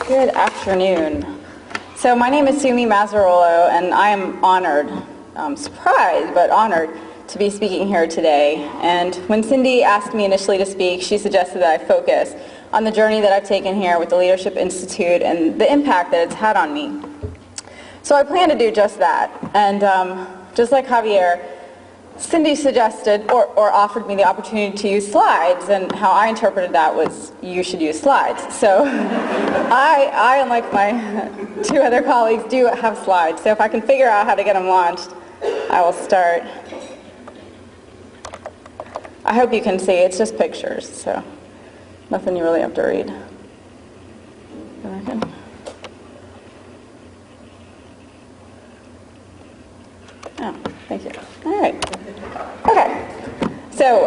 Good afternoon. So my name is Sumi Mazzarolo, and I am honored, surprised, but honored to be speaking here today. And when Cindy asked me initially to speak, she suggested that I focus on the journey that I've taken here with the Leadership Institute and the impact that it's had on me. So I plan to do just that. And just like Javier, Cindy suggested or offered me the opportunity to use slides, and how I interpreted that was you should use slides. So I, unlike my two other colleagues, do have slides. So if I can figure out how to get them launched, I will start. I hope you can see, it's just pictures, so nothing you really have to read. Oh, thank you. All right. Okay. So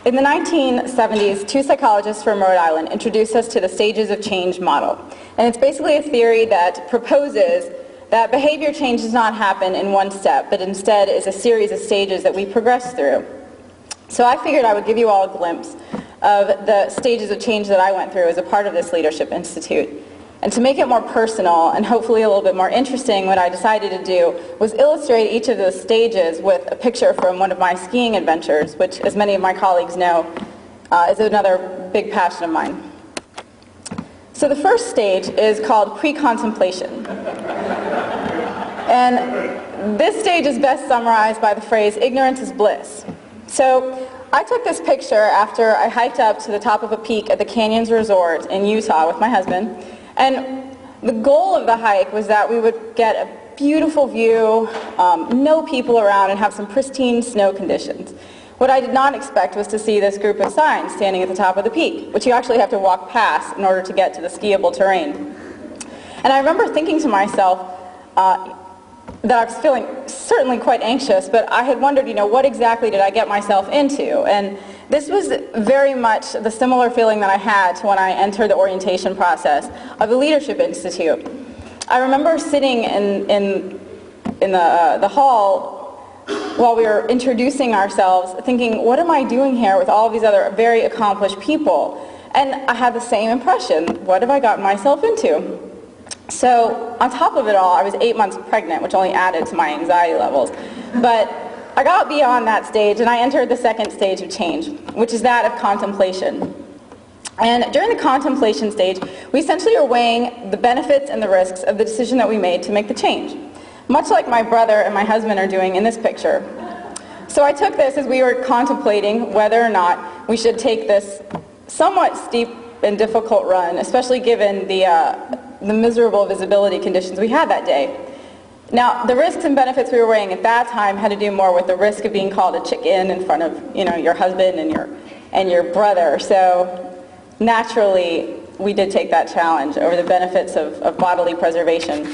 in the 1970s, two psychologists from Rhode Island introduced us to the stages of change model. And it's basically a theory that proposes that behavior change does not happen in one step, but instead is a series of stages that we progress through. So I figured I would give you all a glimpse of the stages of change that I went through as a part of this Leadership Institute. And to make it more personal and hopefully a little bit more interesting, what I decided to do was illustrate each of those stages with a picture from one of my skiing adventures, which, as many of my colleagues know, is another big passion of mine. So the first stage is called pre-contemplation. And this stage is best summarized by the phrase, ignorance is bliss. So I took this picture after I hiked up to the top of a peak at the Canyons Resort in Utah with my husband. And the goal of the hike was that we would get a beautiful view, no people around, and have some pristine snow conditions. What I did not expect was to see this group of signs standing at the top of the peak, which you actually have to walk past in order to get to the skiable terrain. And I remember thinking to myself that I was feeling certainly quite anxious, but I had wondered, what exactly did I get myself into? And this was very much the similar feeling that I had to when I entered the orientation process of the Leadership Institute. I remember sitting in the hall while we were introducing ourselves, thinking, what am I doing here with all these other very accomplished people? And I had the same impression. What have I gotten myself into? So on top of it all, I was 8 months pregnant, which only added to my anxiety levels. But I got beyond that stage, and I entered the second stage of change, which is that of contemplation. And during the contemplation stage, we essentially are weighing the benefits and the risks of the decision that we made to make the change, much like my brother and my husband are doing in this picture. So I took this as we were contemplating whether or not we should take this somewhat steep and difficult run, especially given the miserable visibility conditions we had that day. Now, the risks and benefits we were weighing at that time had to do more with the risk of being called a chicken in front of, your husband and your brother. So naturally, we did take that challenge over the benefits of bodily preservation.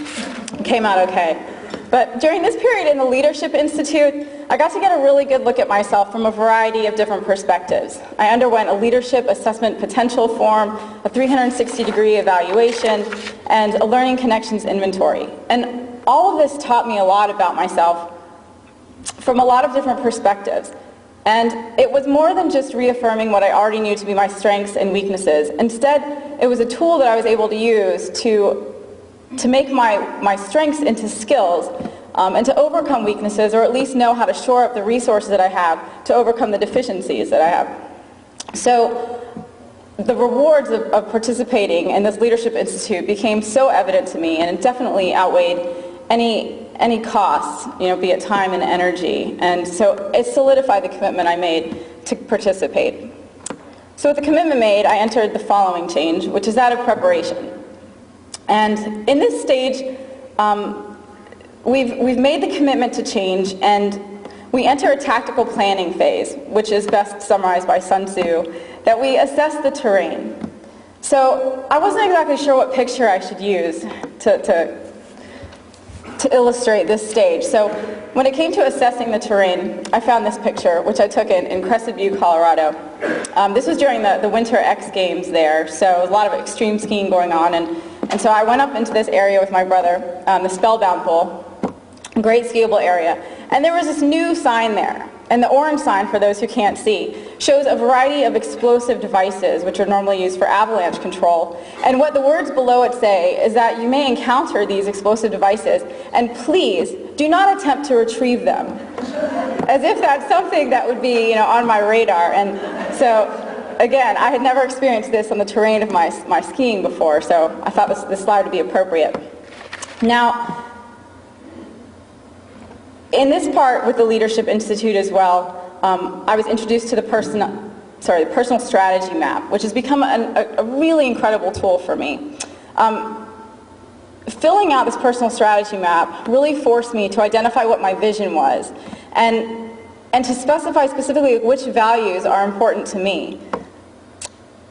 It came out okay. But during this period in the Leadership Institute, I got to get a really good look at myself from a variety of different perspectives. I underwent a leadership assessment potential form, a 360-degree evaluation, and a learning connections inventory. And all of this taught me a lot about myself from a lot of different perspectives. And it was more than just reaffirming what I already knew to be my strengths and weaknesses. Instead, it was a tool that I was able to use to make my strengths into skills and to overcome weaknesses, or at least know how to shore up the resources that I have to overcome the deficiencies that I have. So the rewards of participating in this Leadership Institute became so evident to me, and it definitely outweighed any costs, be it time and energy. And so it solidified the commitment I made to participate. So with the commitment made, I entered the following change, which is that of preparation. And in this stage, we've made the commitment to change, and we enter a tactical planning phase, which is best summarized by Sun Tzu, that we assess the terrain. So I wasn't exactly sure what picture I should use to illustrate this stage. So when it came to assessing the terrain, I found this picture, which I took in Crested Butte, Colorado. This was during the Winter X Games there, so there was a lot of extreme skiing going on, and so I went up into this area with my brother, the Spellbound Bowl, a great skiable area, and there was this new sign there. And the orange sign, for those who can't see, shows a variety of explosive devices which are normally used for avalanche control. And what the words below it say is that you may encounter these explosive devices, and please do not attempt to retrieve them. As if that's something that would be, on my radar. And so, again, I had never experienced this on the terrain of my skiing before, so I thought this slide would be appropriate. Now, in this part with the Leadership Institute as well, I was introduced to the personal strategy map, which has become a really incredible tool for me. Filling out this personal strategy map really forced me to identify what my vision was and to specify specifically which values are important to me.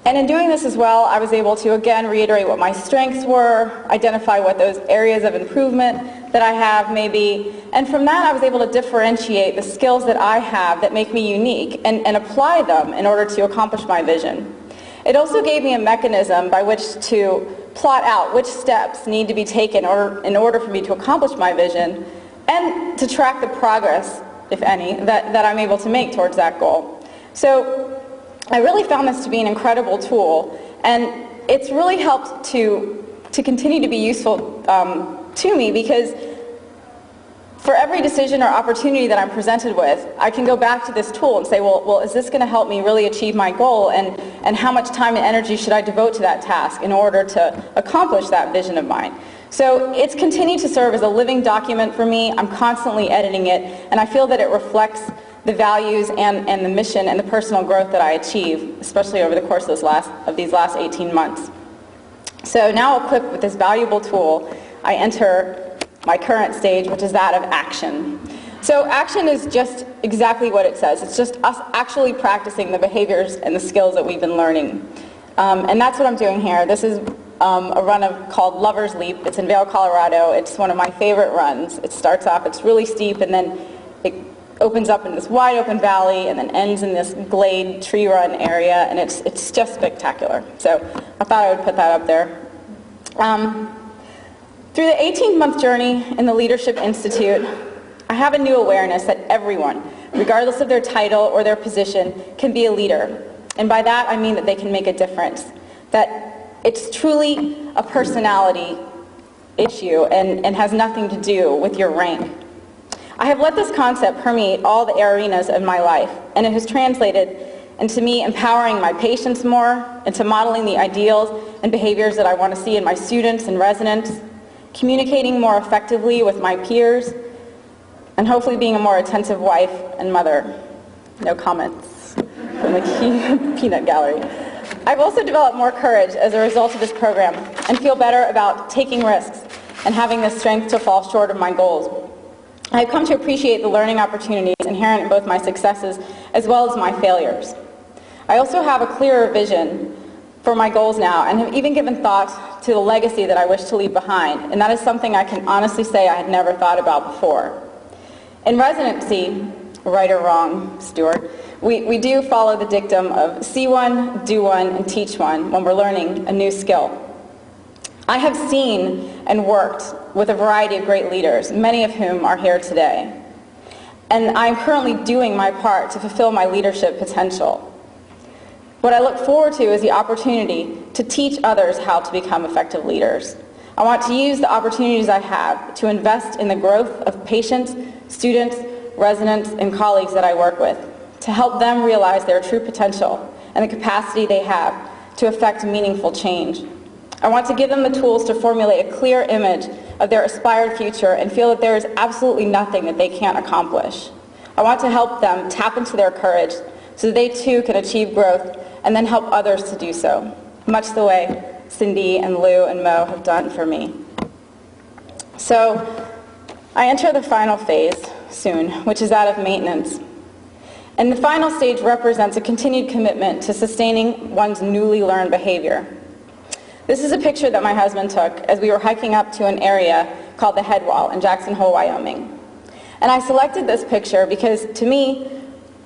And in doing this as well, I was able to again reiterate what my strengths were, identify what those areas of improvement that I have may be, and from that I was able to differentiate the skills that I have that make me unique and apply them in order to accomplish my vision. It also gave me a mechanism by which to plot out which steps need to be taken in order for me to accomplish my vision and to track the progress, if any, that I'm able to make towards that goal. So I really found this to be an incredible tool, and it's really helped to continue to be useful to me, because for every decision or opportunity that I'm presented with, I can go back to this tool and say, well, is this going to help me really achieve my goal, and how much time and energy should I devote to that task in order to accomplish that vision of mine? So it's continued to serve as a living document for me. I'm constantly editing it, and I feel that it reflects the values and the mission and the personal growth that I achieve, especially over the course of these last 18 months. So now equipped with this valuable tool, I enter my current stage, which is that of action. So action is just exactly what it says. It's just us actually practicing the behaviors and the skills that we've been learning. And that's what I'm doing here. This is a run called Lover's Leap. It's in Vail, Colorado. It's one of my favorite runs. It starts off, it's really steep, and then it opens up in this wide open valley and then ends in this glade tree run area, and it's just spectacular. So I thought I would put that up there. Through the 18-month journey in the Leadership Institute, I have a new awareness that everyone, regardless of their title or their position, can be a leader. And by that I mean that they can make a difference, that it's truly a personality issue and has nothing to do with your rank. I have let this concept permeate all the arenas of my life, and it has translated into me empowering my patients more, into modeling the ideals and behaviors that I want to see in my students and residents, communicating more effectively with my peers, and hopefully being a more attentive wife and mother. No comments from the peanut gallery. I've also developed more courage as a result of this program and feel better about taking risks and having the strength to fall short of my goals. I've come to appreciate the learning opportunities inherent in both my successes as well as my failures. I also have a clearer vision for my goals now, and have even given thought to the legacy that I wish to leave behind, and that is something I can honestly say I had never thought about before. In residency, right or wrong, Stuart, we do follow the dictum of see one, do one, and teach one when we're learning a new skill. I have seen and worked with a variety of great leaders, many of whom are here today. And I'm currently doing my part to fulfill my leadership potential. What I look forward to is the opportunity to teach others how to become effective leaders. I want to use the opportunities I have to invest in the growth of patients, students, residents, and colleagues that I work with, to help them realize their true potential and the capacity they have to affect meaningful change. I want to give them the tools to formulate a clear image of their aspired future and feel that there is absolutely nothing that they can't accomplish. I want to help them tap into their courage so that they too can achieve growth and then help others to do so, much the way Cindy and Lou and Mo have done for me. So I enter the final phase soon, which is that of maintenance. And the final stage represents a continued commitment to sustaining one's newly learned behavior. This is a picture that my husband took as we were hiking up to an area called the Head Wall in Jackson Hole, Wyoming. And I selected this picture because, to me,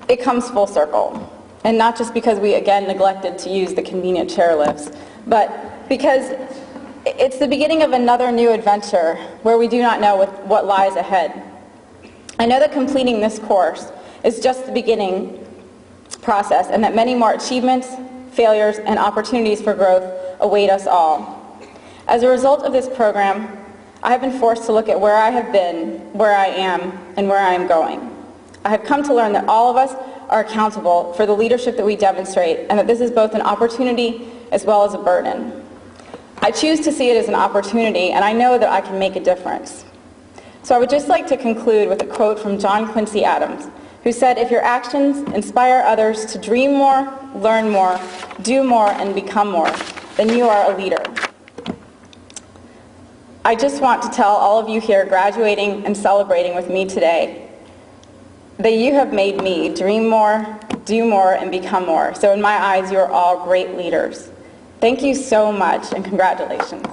it comes full circle. And not just because we, again, neglected to use the convenient chairlifts, but because it's the beginning of another new adventure where we do not know what lies ahead. I know that completing this course is just the beginning process, and that many more achievements, failures, and opportunities for growth await us all. As a result of this program, I have been forced to look at where I have been, where I am, and where I am going. I have come to learn that all of us are accountable for the leadership that we demonstrate, and that this is both an opportunity as well as a burden. I choose to see it as an opportunity, and I know that I can make a difference. So I would just like to conclude with a quote from John Quincy Adams, who said, "If your actions inspire others to dream more, learn more, do more, and become more, then you are a leader." I just want to tell all of you here graduating and celebrating with me today that you have made me dream more, do more, and become more. So in my eyes, you are all great leaders. Thank you so much, and congratulations.